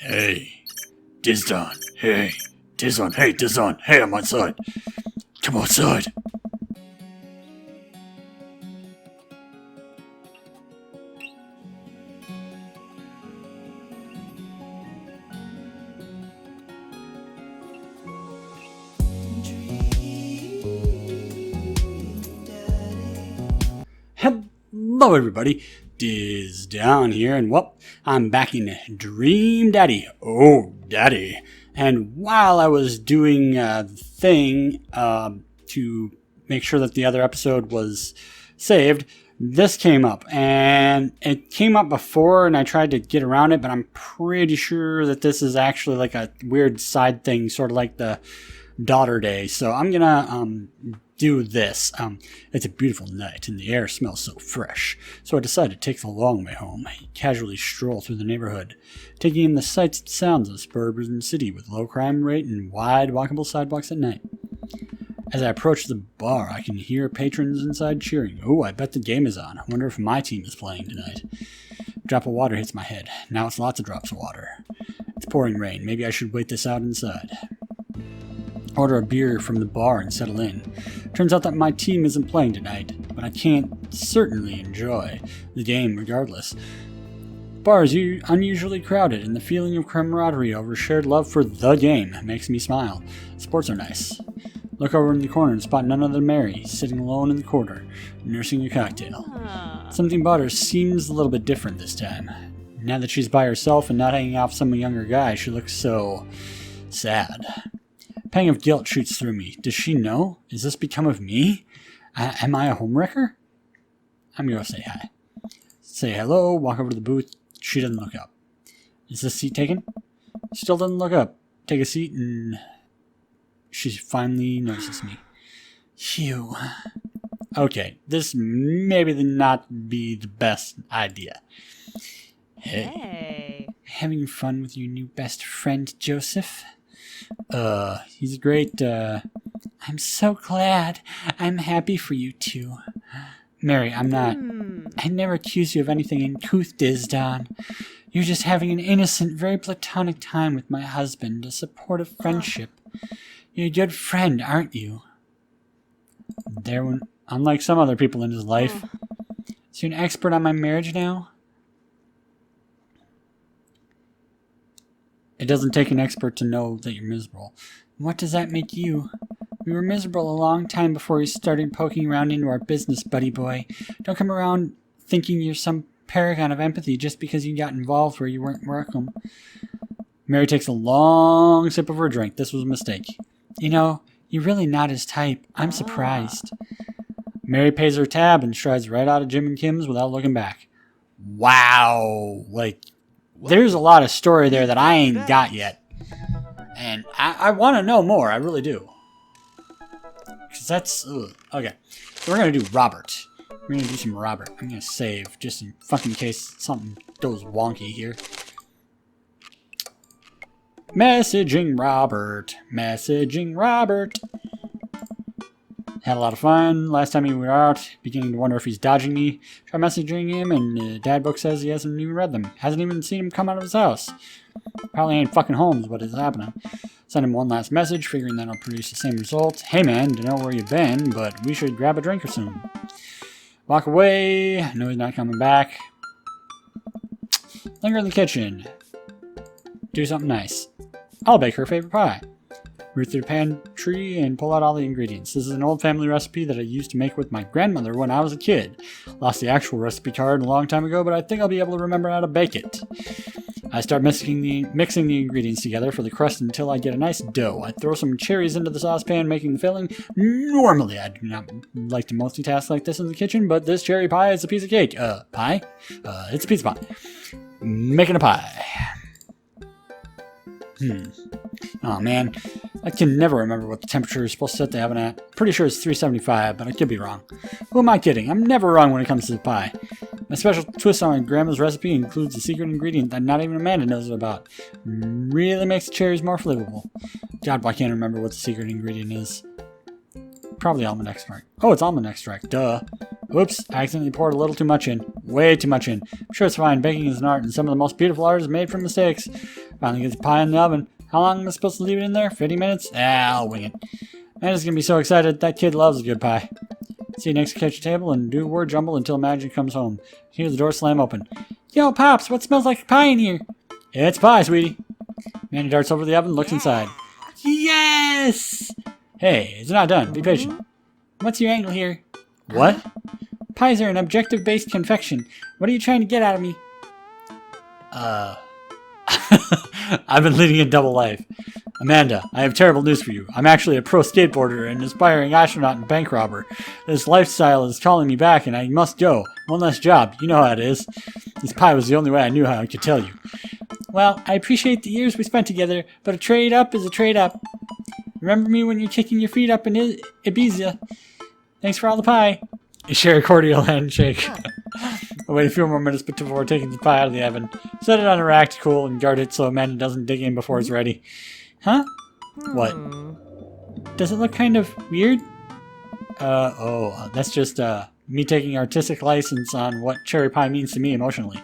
Hey, Disdonn. Hey, Disdonn. Hey, Disdonn. Hey, I'm outside. Come outside. Hello everybody, Disdonn here, and I'm back in Dream Daddy. Oh, Daddy. And while I was doing the thing to make sure that the other episode was saved, this came up. And it came up before, and I tried to get around it, but I'm pretty sure that this is actually like a weird side thing, sort of like the daughter day. So I'm gonna do this. It's a beautiful night and the air smells so fresh, so I decided to take the long way home. I casually stroll through the neighborhood, taking in the sights and sounds of the suburban city with low crime rate and wide walkable sidewalks at night. As I approach the bar, I can hear patrons inside cheering. Oh, I bet the game is on. I wonder if my team is playing tonight. A drop of water hits my head. Now it's lots of drops of water. It's pouring rain. Maybe I should wait this out inside. Order a beer from the bar and settle in. Turns out that my team isn't playing tonight, but I can't certainly enjoy the game regardless. The bar is unusually crowded, and the feeling of camaraderie over shared love for the game makes me smile. Sports are nice. Look over in the corner and spot none other than Mary, sitting alone in the corner, nursing a cocktail. Something about her seems a little bit different this time. Now that she's by herself and not hanging out with some younger guy, she looks so sad. A pang of guilt shoots through me. Does she know? Is this become of me? Am I a homewrecker? I'm going to say hi. Say hello, walk over to the booth. She doesn't look up. Is this seat taken? Still doesn't look up. Take a seat and she finally notices me. Phew. Okay, this maybe not be the best idea. Hey. Having fun with your new best friend, Joseph? He's great. I'm so glad. I'm happy for you two. Mary, I'm not. I never accuse you of anything uncouth, Disdonn. You're just having an innocent, very platonic time with my husband, a supportive friendship. You're a good friend, aren't you? Unlike some other people in his life. So you're an expert on my marriage now? It doesn't take an expert to know that you're miserable. What does that make you? We were miserable a long time before you started poking around into our business, buddy boy. Don't come around thinking you're some paragon of empathy just because you got involved where you weren't welcome. Mary takes a long sip of her drink. This was a mistake. You know, you're really not his type. I'm surprised. Mary pays her tab and strides right out of Jim and Kim's without looking back. Wow. There's a lot of story there that I ain't got yet. And I want to know more. I really do. Because that's... Okay. So we're going to do Robert. We're going to do some Robert. I'm going to save just in fucking case something goes wonky here. Messaging Robert. Messaging Robert. Had a lot of fun. Last time we were out, beginning to wonder if he's dodging me. Try messaging him, and Dad Book says he hasn't even read them. Hasn't even seen him come out of his house. Probably ain't fucking home is what is happening. Send him one last message, figuring that'll produce the same result. Hey man, don't know where you've been, but we should grab a drink or soon. Walk away. No, he's not coming back. Linger in the kitchen. Do something nice. I'll bake her favorite pie. Root through the pantry and pull out all the ingredients. This is an old family recipe that I used to make with my grandmother when I was a kid. Lost the actual recipe card a long time ago, but I think I'll be able to remember how to bake it. I start mixing the ingredients together for the crust until I get a nice dough. I throw some cherries into the saucepan, making the filling. Normally, I do not like to multitask like this in the kitchen, but this cherry pie is a piece of cake. Pie? It's a piece of pie. Making a pie. Oh man, I can never remember what the temperature is supposed to set the oven at. Pretty sure it's 375, but I could be wrong. Who am I kidding? I'm never wrong when it comes to the pie. My special twist on my grandma's recipe includes a secret ingredient that not even Amanda knows about. Really makes the cherries more flavorful. God, why can't I remember what the secret ingredient is? Probably almond extract. Oh, it's almond extract. Duh. Oops, I accidentally poured a little too much in. Way too much in. I'm sure it's fine. Baking is an art, and some of the most beautiful art is made from mistakes. Finally get the pie in the oven. How long am I supposed to leave it in there? 50 minutes? I'll wing it. Amanda's gonna be so excited. That kid loves a good pie. See you next to the kitchen table and do word jumble until Magic comes home. Hear the door slam open. Yo, Pops, what smells like pie in here? It's pie, sweetie. Amanda darts over the oven and looks inside. Yes! Hey, it's not done. Be patient. What's your angle here? What? Pies are an objective-based confection. What are you trying to get out of me? I've been leading a double life. Amanda, I have terrible news for you. I'm actually a pro skateboarder and aspiring astronaut and bank robber. This lifestyle is calling me back and I must go. One less job. You know how it is. This pie was the only way I knew how I could tell you. Well, I appreciate the years we spent together, but a trade-up is a trade-up. Remember me when you're kicking your feet up in Ibiza. Thanks for all the pie. You share a cordial handshake. I'll wait a few more minutes before taking the pie out of the oven. Set it on a rack to cool and guard it so Amanda doesn't dig in before it's ready. Huh? What? Does it look kind of weird? That's just me taking artistic license on what cherry pie means to me emotionally.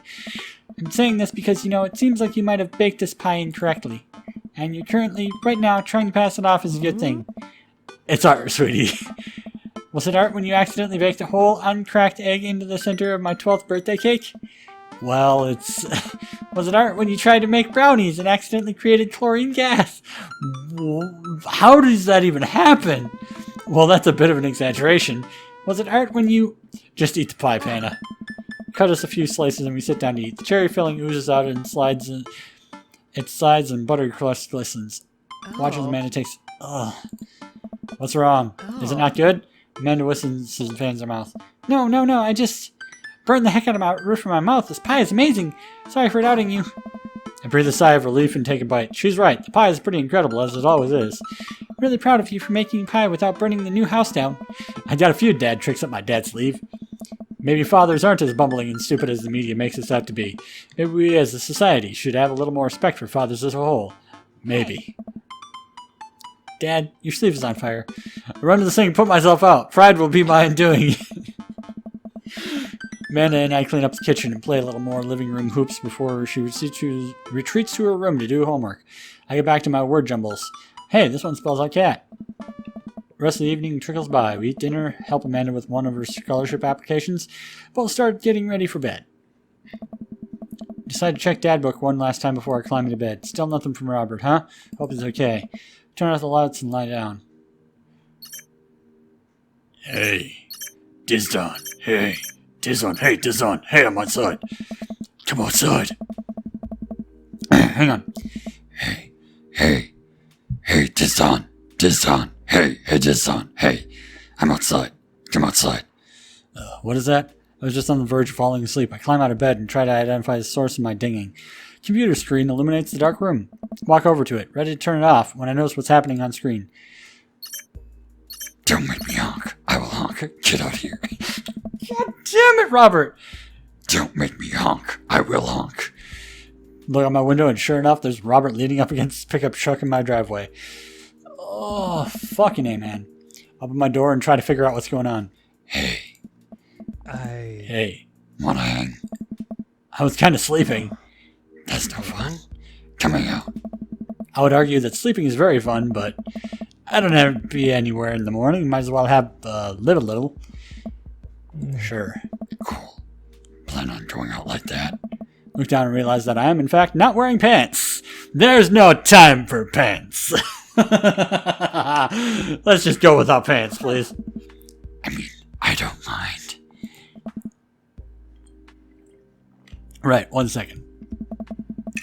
I'm saying this because, it seems like you might have baked this pie incorrectly. And you're currently, right now, trying to pass it off as a good thing. It's art, sweetie. Was it art when you accidentally baked a whole uncracked egg into the center of my 12th birthday cake? Well, it's... Was it art when you tried to make brownies and accidentally created chlorine gas? How does that even happen? Well, that's a bit of an exaggeration. Was it art when you... Just eat the pie, Panna. Cut us a few slices and we sit down to eat. The cherry filling oozes out and slides in... It slides and butter crust glistens. Watch as Amanda takes... Ugh. What's wrong? Is it not good? Amanda whistles and fans her mouth. No, I just burned the heck out of my roof of my mouth. This pie is amazing. Sorry for doubting you. I breathe a sigh of relief and take a bite. She's right. The pie is pretty incredible, as it always is. I'm really proud of you for making pie without burning the new house down. I got a few dad tricks up my dad's sleeve. Maybe fathers aren't as bumbling and stupid as the media makes us out to be. Maybe we as a society should have a little more respect for fathers as a whole. Maybe. Dad, your sleeve is on fire. I run to the sink and put myself out. Pride will be my undoing. Amanda and I clean up the kitchen and play a little more living room hoops before she retreats to her room to do homework. I get back to my word jumbles. Hey, this one spells out cat. The rest of the evening trickles by. We eat dinner, help Amanda with one of her scholarship applications, both start getting ready for bed. Decide to check Dad book one last time before I climb into bed. Still nothing from Robert, huh? Hope he's okay. Turn off the lights and lie down. Hey, Disdonn. Hey, Disdonn. Hey, Disdonn. Hey, I'm outside. Come outside. Hang on. Hey, Disdonn. Hey, Disdonn. Hey, I'm outside. Come outside. What is that? I was just on the verge of falling asleep. I climb out of bed and try to identify the source of my dinging. Computer screen illuminates the dark room. Walk over to it, ready to turn it off when I notice what's happening on screen. Don't make me honk. I will honk. Get out of here. God damn it, Robert. Don't make me honk. I will honk. Look out my window and sure enough, there's Robert leaning up against his pickup truck in my driveway. Oh, fucking A, man. Open my door and try to figure out what's going on. Hey. Wanna hang? I was kind of sleeping. That's no fun. Coming out. I would argue that sleeping is very fun, but I don't have to be anywhere in the morning. Might as well have live a little. Sure. Cool. Plan on going out like that. Look down and realize that I am, in fact, not wearing pants. There's no time for pants. Let's just go without pants, please. I mean, I don't mind. Right, 1 second.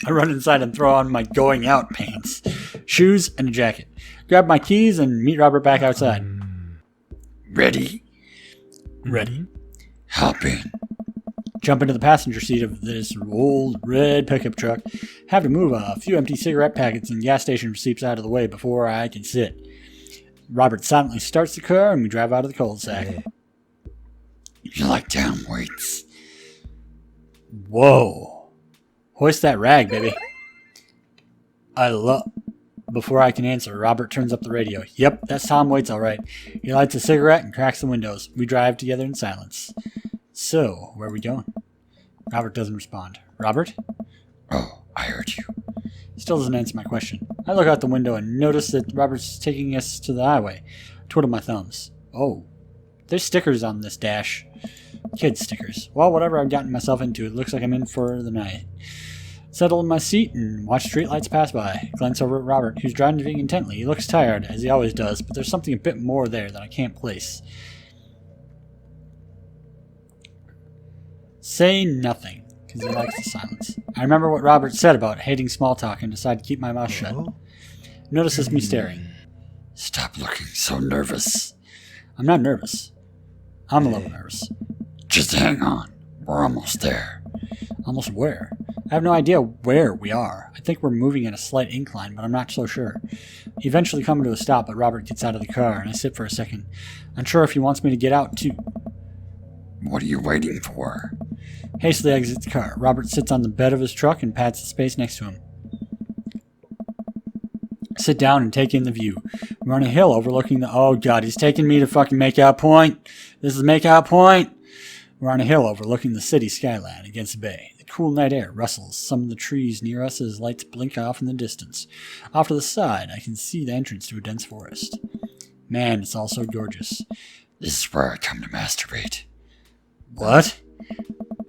I run inside and throw on my going out pants, shoes, and a jacket. Grab my keys and meet Robert back outside. Ready? Ready. Hop in. Jump into the passenger seat of this old red pickup truck. Have to move a few empty cigarette packets and gas station receipts out of the way before I can sit. Robert silently starts the car and we drive out of the cul-de-sac. You like down weights? Whoa. Hoist that rag, baby. Before I can answer, Robert turns up the radio. Yep, that's Tom Waits, all right. He lights a cigarette and cracks the windows. We drive together in silence. So, where are we going? Robert doesn't respond. Robert? Oh, I heard you. Still doesn't answer my question. I look out the window and notice that Robert's taking us to the highway. I twiddle my thumbs. Oh, there's stickers on this dash. Kid stickers. Well, whatever I've gotten myself into, it looks like I'm in for the night. Settle in my seat and watch streetlights pass by. Glance over at Robert, who's driving intently. He looks tired, as he always does, but there's something a bit more there that I can't place. Say nothing, because he likes the silence. I remember what Robert said about hating small talk and decide to keep my mouth shut. Notices me staring. Stop looking so nervous. I'm not nervous. I'm a little nervous. Just hang on. We're almost there. Almost where? I have no idea where we are. I think we're moving at a slight incline, but I'm not so sure. We eventually come to a stop, but Robert gets out of the car, and I sit for a second, unsure if he wants me to get out, too. What are you waiting for? Hastily exits the car. Robert sits on the bed of his truck and pats the space next to him. I sit down and take in the view. We're on a hill overlooking the... Oh, God, he's taking me to fucking Makeout Point. This is Makeout Point. We're on a hill overlooking the city skyline against the bay. The cool night air rustles some of the trees near us as lights blink off in the distance. Off to the side, I can see the entrance to a dense forest. Man, it's all so gorgeous. This is where I come to masturbate. What?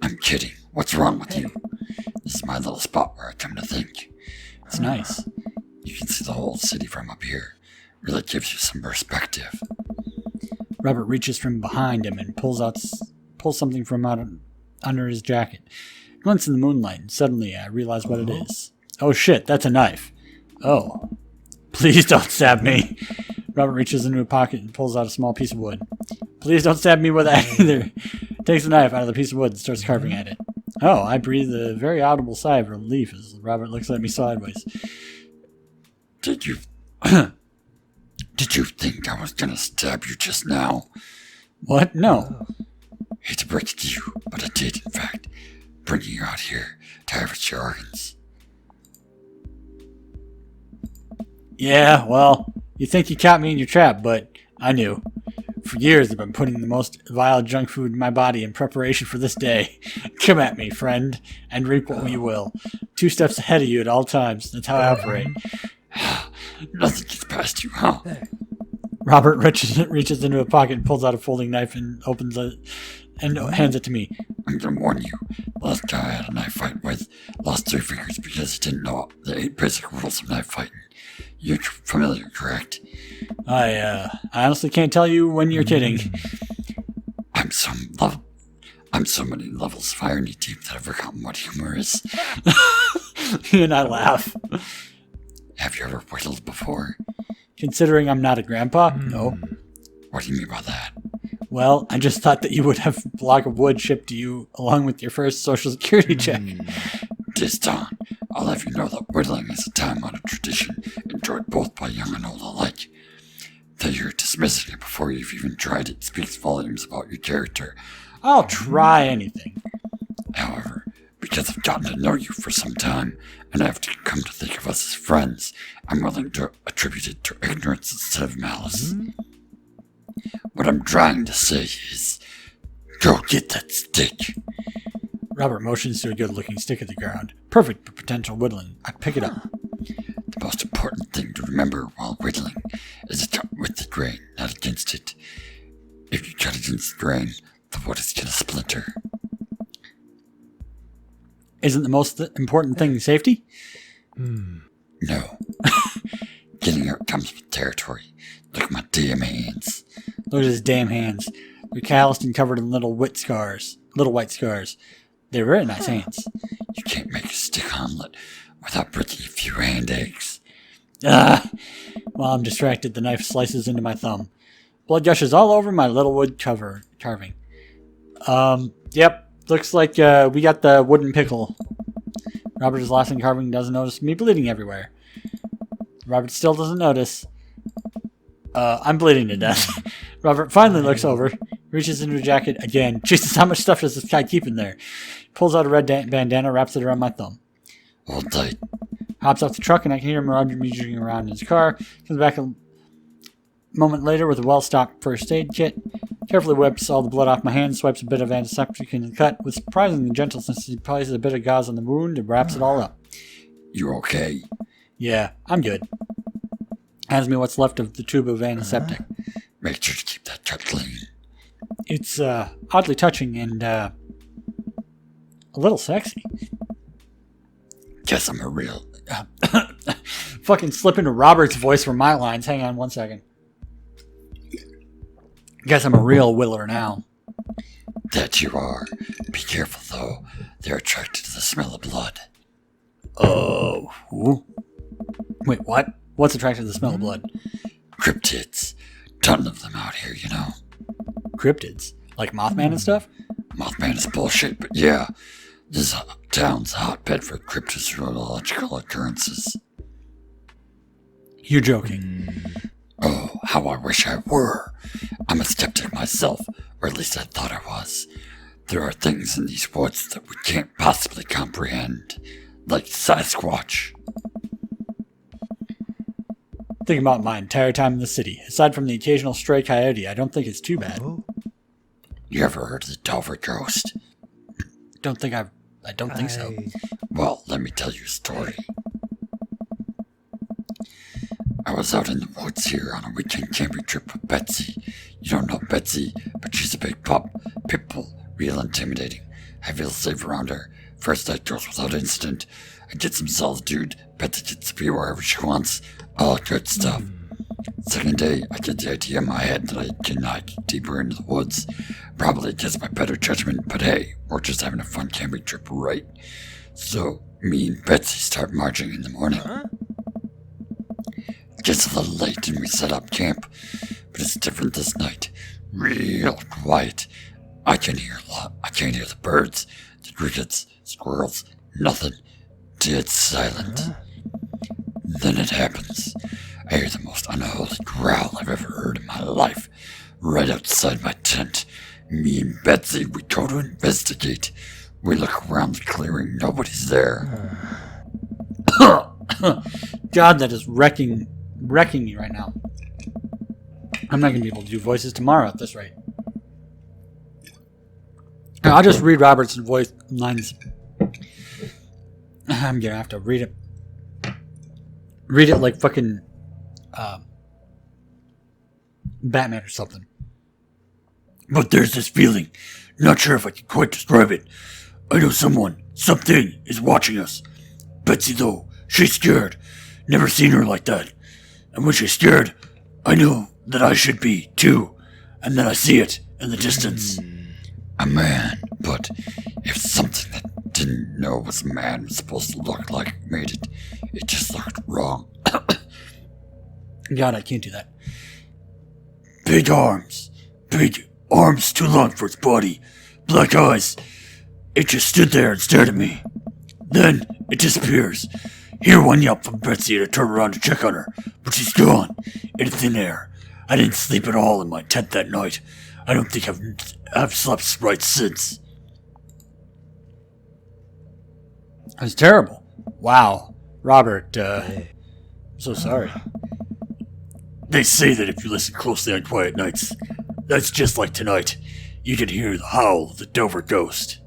I'm kidding. What's wrong with you? This is my little spot where I come to think. It's nice. You can see the whole city from up here. Really gives you some perspective. Robert reaches from behind him and pulls something from under his jacket. It glints in the moonlight, and suddenly I realize what it is. Oh shit, that's a knife. Oh. Please don't stab me. Robert reaches into a pocket and pulls out a small piece of wood. Please don't stab me with that either. Takes the knife out of the piece of wood and starts carving at it. Oh, I breathe a very audible sigh of relief as Robert looks at me sideways. Did you think I was gonna stab you just now? What? No. Hate to break it to you, but I did, in fact, bring you out here to harvest your organs. Yeah, well, you think you caught me in your trap, but I knew. For years I've been putting the most vile junk food in my body in preparation for this day. Come at me, friend, and reap what you will. 2 steps ahead of you at all times. That's how I operate. Nothing gets past you, huh? Robert reaches into a pocket and pulls out a folding knife and opens it and hands it to me. I'm gonna warn you. The last guy I had a knife fight with lost 3 fingers because he didn't know the 8 basic rules of knife fighting. You're familiar, correct? I honestly can't tell you when you're kidding. I'm so many levels of irony deep that I've forgotten what humor is. And I laugh. Have you ever whittled before? Considering I'm not a grandpa? No. What do you mean by that? Well, I just thought that you would have a block of wood shipped to you along with your first Social Security check. Disdonn, I'll have you know that whittling is a time-honored tradition enjoyed both by young and old alike. That you're dismissing it before you've even tried it speaks volumes about your character. I'll try anything. However, because I've gotten to know you for some time, and I have to come to think of us as friends, I'm willing to attribute it to ignorance instead of malice. What I'm trying to say is, go get that stick. Robert motions to a good-looking stick at the ground. Perfect for potential whittling. I pick it up. The most important thing to remember while whittling is to cut with the grain, not against it. If you cut against the grain, the wood is going to splinter. Isn't the most important thing safety? No. Getting out comes with territory. Look at my damn hands. Look at his damn hands. They're calloused and covered in little white scars. They're very nice hands. You can't make a stick omelet without breaking a few hand eggs. While I'm distracted, the knife slices into my thumb. Blood gushes all over my little wood carving. Yep. Looks like we got the wooden pickle. Robert is lost in carving and doesn't notice me bleeding everywhere. Robert still doesn't notice. I'm bleeding to death. Robert finally looks over, reaches into his jacket again. Jesus, how much stuff does this guy keep in there? Pulls out a red bandana, wraps it around my thumb. Hold tight. Hops off the truck, and I can hear him rummaging around in his car. Comes back a moment later with a well-stocked first aid kit. Carefully wipes all the blood off my hands, swipes a bit of antiseptic in the cut. With surprising gentleness, he places a bit of gauze on the wound and wraps it all up. You okay? Yeah, I'm good. Hands me what's left of the tube of antiseptic. Make sure to keep that truck clean. It's oddly touching and a little sexy. Guess I'm a real... Fucking slip into Robert's voice for my lines. Hang on 1 second. Guess I'm a real whittler now. That you are. Be careful, though. They're attracted to the smell of blood. Oh. Wait, what? What's attracted to the smell of blood? Cryptids. Ton of them out here, you know. Cryptids? Like Mothman and stuff? Mothman is bullshit, but yeah. This town's a hotbed for cryptozoological occurrences. You're joking. Oh, how I wish I were. I'm a skeptic myself, or at least I thought I was. There are things in these woods that we can't possibly comprehend, like Sasquatch. Thinking about my entire time in the city. Aside from the occasional stray coyote, I don't think it's too bad. You ever heard of the Dover Ghost? I don't think so. Well, let me tell you a story. I was out in the woods here on a weekend camping trip with Betsy. You don't know Betsy, but she's a big pup. Pitbull, real intimidating. I feel safe around her. First night goes without incident. I get some solitude. Betsy gets to be wherever she wants. All good stuff. Second day, I get the idea in my head that I cannot get deeper into the woods. Probably against my better judgment, but hey, we're just having a fun camping trip, right? So, me and Betsy start marching in the morning. Gets a little late and we set up camp, but it's different this night. Real quiet. I can't hear the birds, the crickets, squirrels, nothing. Dead silent. Then it happens. I hear the most unholy growl I've ever heard in my life. Right outside my tent. Me and Betsy, we go to investigate. We look around the clearing, nobody's there. God, that is wrecking me right now. I'm not going to be able to do voices tomorrow at this rate. I'll just read Robert's voice lines. I'm going to have to read it. Read it like fucking Batman or something. But there's this feeling. Not sure if I can quite describe it. I know something is watching us. Betsy, though, she's scared. Never seen her like that. And when she's scared, I know that I should be, too. And then I see it in the distance. A man, but if something that didn't know was a man was supposed to look like made it, it just looked wrong. God, I can't do that. Big arms too long for its body. Black eyes. It just stood there and stared at me. Then it disappears. Hear one yelp from Betsy and I turn around to check on her, but she's gone, in thin air. I didn't sleep at all in my tent that night. I don't think I've slept right since. That's terrible. Wow. Robert, I'm so sorry. They say that if you listen closely on quiet nights, that's just like tonight. You can hear the howl of the Dover Ghost.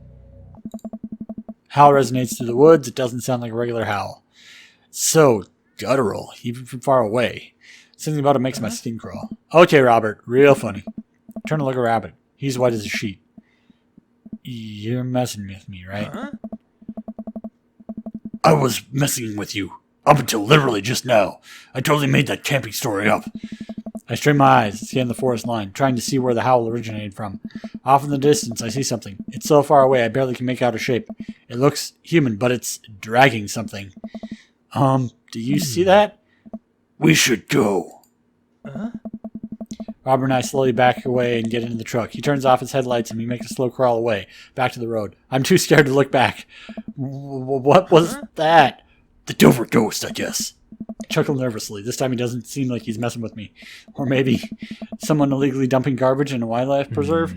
Howl resonates through the woods. It doesn't sound like a regular howl. So guttural, even from far away. Something about it makes my skin crawl. Okay, Robert, real funny. Turn to look at Rabbit. He's white as a sheet. You're messing with me, right? I was messing with you. Up until literally just now. I totally made that camping story up. I strain my eyes and scan the forest line, trying to see where the howl originated from. Off in the distance, I see something. It's so far away, I barely can make out a shape. It looks human, but it's dragging something. Do you see that? We should go. Robert and I slowly back away and get into the truck. He turns off his headlights and we make a slow crawl away, back to the road. I'm too scared to look back. What was that? The Dover Ghost, I guess. I chuckle nervously. This time he doesn't seem like he's messing with me. Or maybe someone illegally dumping garbage in a wildlife preserve?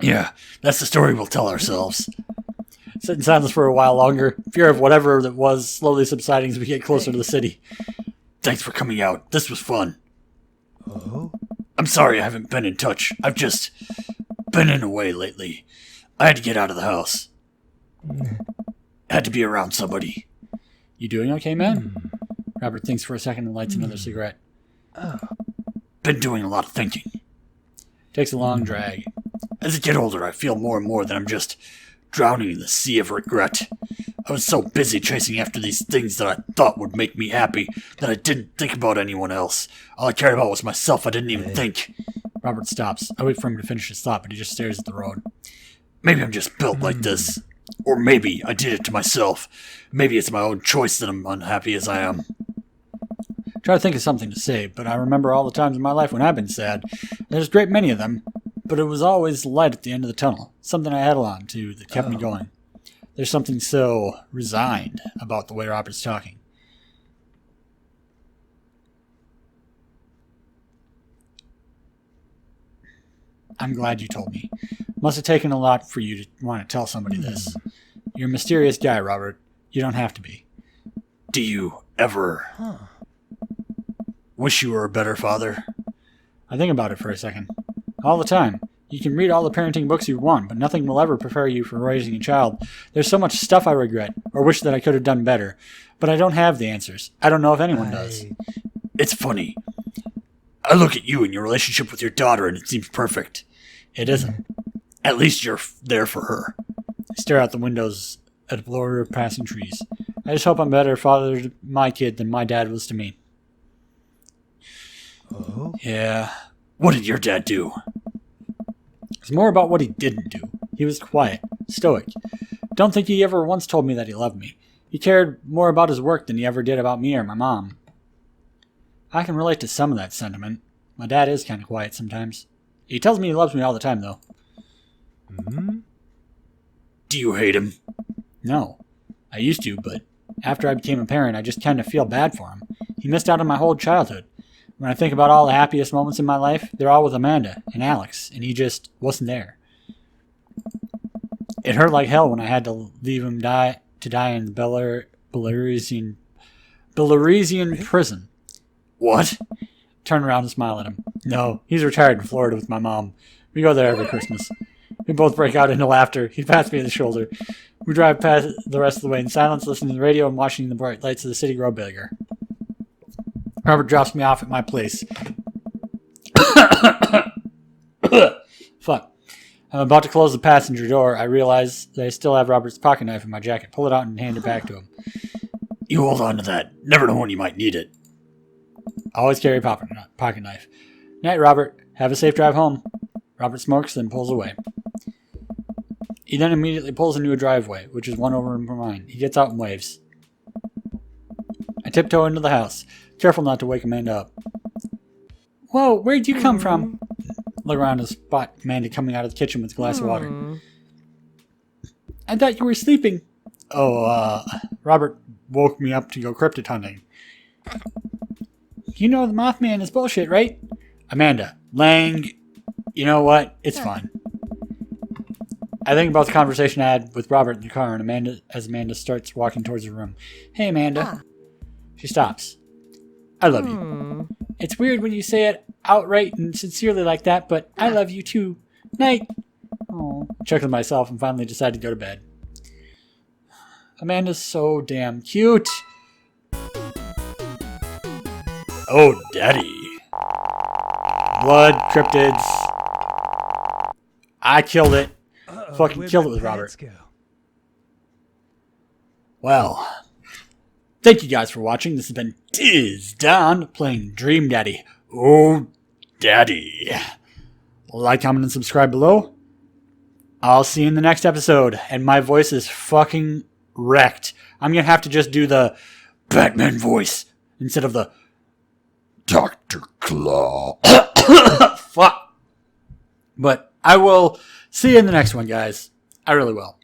Yeah, that's the story we'll tell ourselves. Sit in silence for a while longer. Fear of whatever that was slowly subsiding as we get closer to the city. Thanks for coming out. This was fun. I'm sorry I haven't been in touch. I've just been in a way lately. I had to get out of the house. Had to be around somebody. You doing okay, man? Robert thinks for a second and lights another cigarette. Been doing a lot of thinking. Takes a long drag. As I get older, I feel more and more that I'm just drowning in the sea of regret. I was so busy chasing after these things that I thought would make me happy that I didn't think about anyone else. All I cared about was myself. I didn't even think. Robert stops. I wait for him to finish his thought, but he just stares at the road. Maybe I'm just built like this. Or maybe I did it to myself. Maybe it's my own choice that I'm unhappy as I am. Try to think of something to say, but I remember all the times in my life when I've been sad. There's a great many of them, but it was always light at the end of the tunnel. Something I held on to that kept me going. There's something so resigned about the way Robert's talking. I'm glad you told me. Must have taken a lot for you to want to tell somebody this. You're a mysterious guy, Robert. You don't have to be. Do you ever wish you were a better father? I think about it for a second. All the time. You can read all the parenting books you want, but nothing will ever prepare you for raising a child. There's so much stuff I regret, or wish that I could have done better. But I don't have the answers. I don't know if anyone does. It's funny. I look at you and your relationship with your daughter and it seems perfect. It isn't. At least you're there for her. I stare out the windows at a blur of passing trees. I just hope I'm a better father to my kid than my dad was to me. Oh? Yeah. What did your dad do? It's more about what he didn't do. He was quiet, stoic. Don't think he ever once told me that he loved me. He cared more about his work than he ever did about me or my mom. I can relate to some of that sentiment. My dad is kind of quiet sometimes. He tells me he loves me all the time, though. Do you hate him? No. I used to, but after I became a parent, I just kind of feel bad for him. He missed out on my whole childhood. When I think about all the happiest moments in my life, they're all with Amanda and Alex, and he just wasn't there. It hurt like hell when I had to leave him to die in Belarusian prison. What? Turn around and smile at him. No, he's retired in Florida with my mom. We go there every Christmas. We both break out into laughter. He pats me on the shoulder. We drive past the rest of the way in silence, listening to the radio and watching the bright lights of the city grow bigger. Robert drops me off at my place. Fuck. I'm about to close the passenger door. I realize that I still have Robert's pocket knife in my jacket. Pull it out and hand it back to him. You hold on to that. Never know when you might need it. Always carry a pocket knife. Night, Robert. Have a safe drive home. Robert smokes, then pulls away. He then immediately pulls into a driveway, which is one over from mine. He gets out and waves. I tiptoe into the house, careful not to wake Amanda up. Whoa, where'd you come from? Look around and spot Amanda coming out of the kitchen with a glass of water. I thought you were sleeping. Robert woke me up to go cryptid hunting. You know the Mothman is bullshit, right? Amanda, Lang, you know what? It's fine. I think about the conversation I had with Robert in the car, and Amanda starts walking towards her room. Hey, Amanda. She stops. I love you. It's weird when you say it outright and sincerely like that, but I love you too. Night. Oh, chuckled myself and finally decided to go to bed. Amanda's so damn cute. Oh, Daddy. Blood, cryptids. I killed it. Fucking killed it with Robert. Well, thank you guys for watching. This has been Disdonn playing Dream Daddy. Oh, Daddy. Like, comment, and subscribe below. I'll see you in the next episode. And my voice is fucking wrecked. I'm going to have to just do the Batman voice instead of the Dr. Claw. Fuck. But I will see you in the next one, guys. I really will.